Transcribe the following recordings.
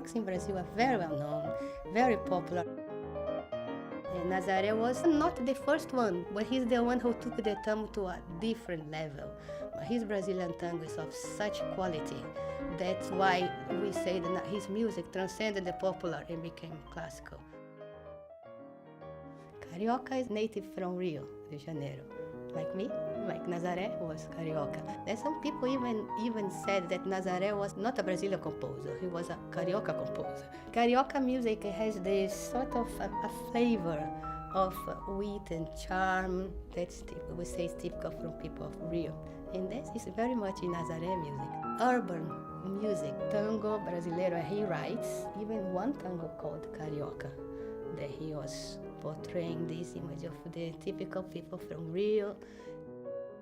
works in Brazil are very well known, very popular. And Nazareth was not the first one, but he's the one who took the tango to a different level. His Brazilian tango is of such quality. That's why we say that his music transcended the popular and became classical. Carioca is native from Rio de Janeiro. Like me, like Nazareth was Carioca. There's some people even said that Nazareth was not a Brazilian composer, he was a Carioca composer. Carioca music has this sort of a flavor of wit and charm that's we say is typical from people of Rio. And this is very much in Nazareth music. Urban music, tango brasileiro, he writes even one tango called Carioca, that he was portraying this image of the typical people from Rio.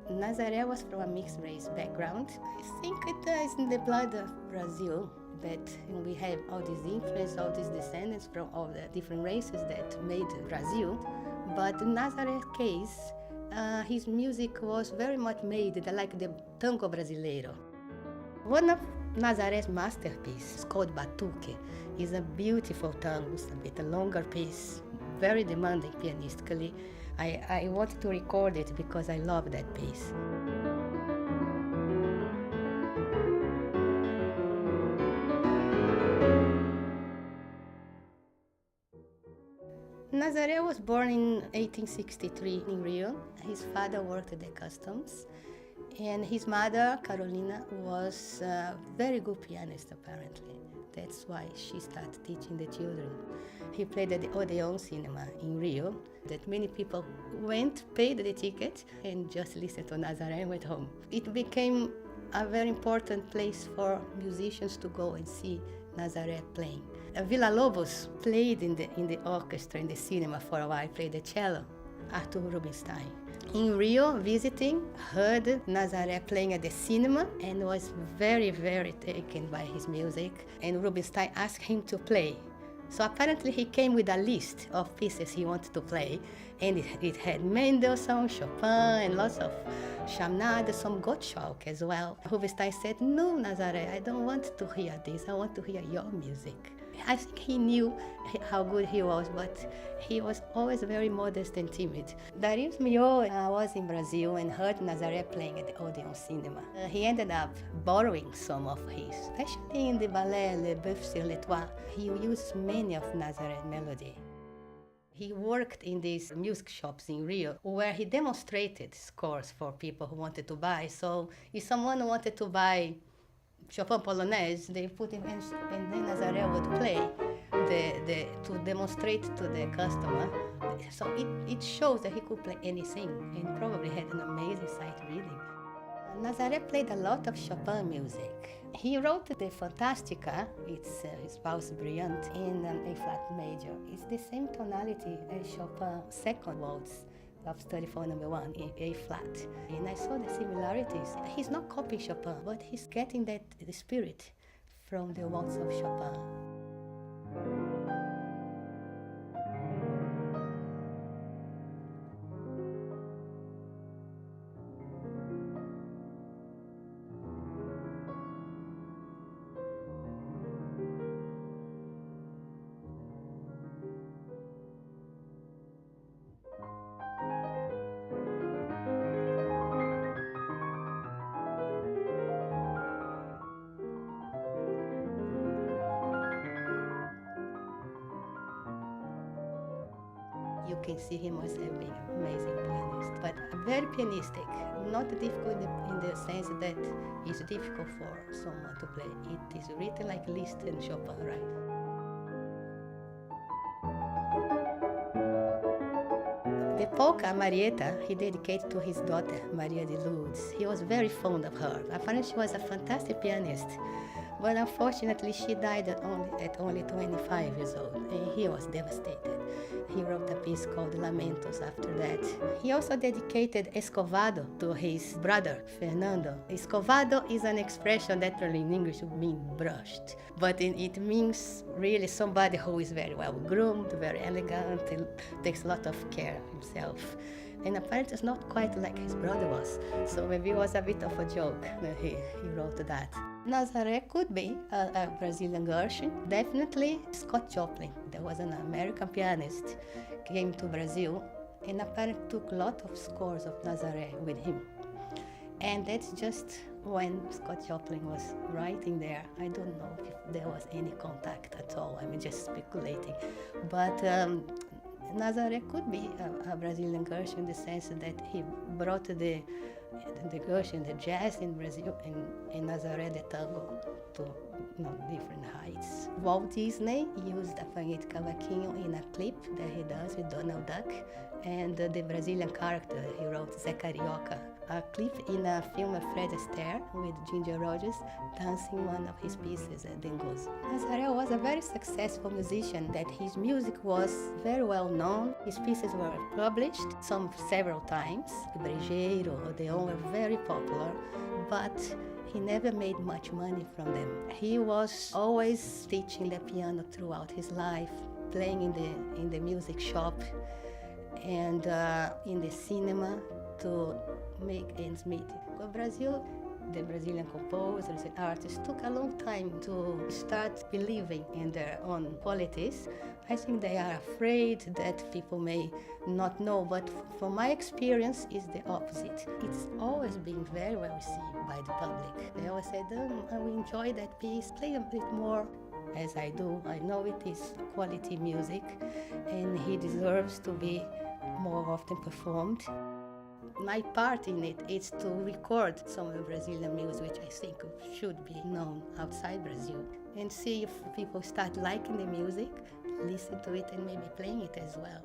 Nazareth was from a mixed race background. I think it is in the blood of Brazil that we have all this influence, all these descendants from all the different races that made Brazil. But in Nazareth's case, his music was very much made like the tango brasileiro. One of Nazareth's masterpieces is called Batuque. It's a beautiful tango, it's a bit a longer piece, very demanding pianistically. I wanted to record it because I love that piece. Nazareth was born in 1863 in Rio. His father worked at the customs, and his mother, Carolina, was a very good pianist apparently. That's why she started teaching the children. He played at the Odeon Cinema in Rio, that many people went, paid the ticket, and just listened to Nazareth and went home. It became a very important place for musicians to go and see Nazareth playing. VILLA-LOBOS played in the orchestra in the cinema for a while, played the cello, Arthur Rubinstein. In Rio, visiting, heard Nazareth playing at the cinema and was very, very taken by his music. And Rubinstein asked him to play. So apparently he came with a list of pieces he wanted to play, and it had Mendelssohn, Chopin, and lots of Schumann, some Gottschalk as well. Rubinstein said, "No, Nazareth, I don't want to hear this, I want to hear your music." I think he knew how good he was, but he was always very modest and timid. Darius Milhaud was in Brazil and heard Nazareth playing at the Odeon Cinema. He ended up borrowing some of his, especially in the ballet Le Boeuf sur les Toits. He used many of Nazareth's melody. He worked in these music shops in Rio where he demonstrated scores for people who wanted to buy. So if someone wanted to buy Chopin Polonaise, they put him in, and then Nazareth would play to demonstrate to the customer. So it shows that he could play anything and probably had an amazing sight reading. Nazareth played a lot of Chopin music. He wrote the Fantastica, it's his Valse Brillante, in an A-flat major. It's the same tonality as Chopin's second waltz of Study for No. 1 in A-flat. And I saw the similarities. He's not copying Chopin, but he's getting the spirit from the waltz of Chopin. You can see him as being an amazing pianist, but very pianistic, not difficult in the sense that it's difficult for someone to play. It is written like Liszt and Chopin, right? The polka, Marietta, he dedicated to his daughter, Maria de Lourdes. He was very fond of her. Apparently she was a fantastic pianist, but unfortunately she died at only 25 years old, and he was devastated. He wrote a piece called Lamentos after that. He also dedicated Escovado to his brother, Fernando. Escovado is an expression that really in English would mean brushed, but it means really somebody who is very well groomed, very elegant, and takes a lot of care of himself. And apparently it's not quite like his brother was, so maybe it was a bit of a joke that he wrote that. Nazareth could be a Brazilian version. Definitely Scott Joplin. There was an American pianist came to Brazil and apparently took a lot of scores of Nazareth with him. And that's just when Scott Joplin was writing there. I don't know if there was any contact at all. I'm just speculating. But Nazareth could be a Brazilian Gershwin in the sense that he brought the Gershwin, the jazz in Brazil, and Nazareth the tango to different heights. Walt Disney used a Fanhete Cavaquinho in a clip that he does with Donald Duck, and the Brazilian character he wrote, Zé Carioca, a clip in a film of Fred Astaire with Ginger Rogers dancing one of his pieces at Dengoz. Nazareth was a very successful musician, that his music was very well known. His pieces were published several times. Brejeiro, Odeon were very popular, but he never made much money from them. He was always teaching the piano throughout his life, playing in the music shop and in the cinema to make ends meet. Brazil, the Brazilian composers and artists took a long time to start believing in their own qualities. I think they are afraid that people may not know, but from my experience, it's the opposite. It's always been very well received by the public. They always said, I will enjoy that piece, play a bit more. As I do, I know it is quality music, and he deserves to be more often performed. My part in it is to record some of the Brazilian music, which I think should be known outside Brazil, and see if people start liking the music, listen to it, and maybe playing it as well.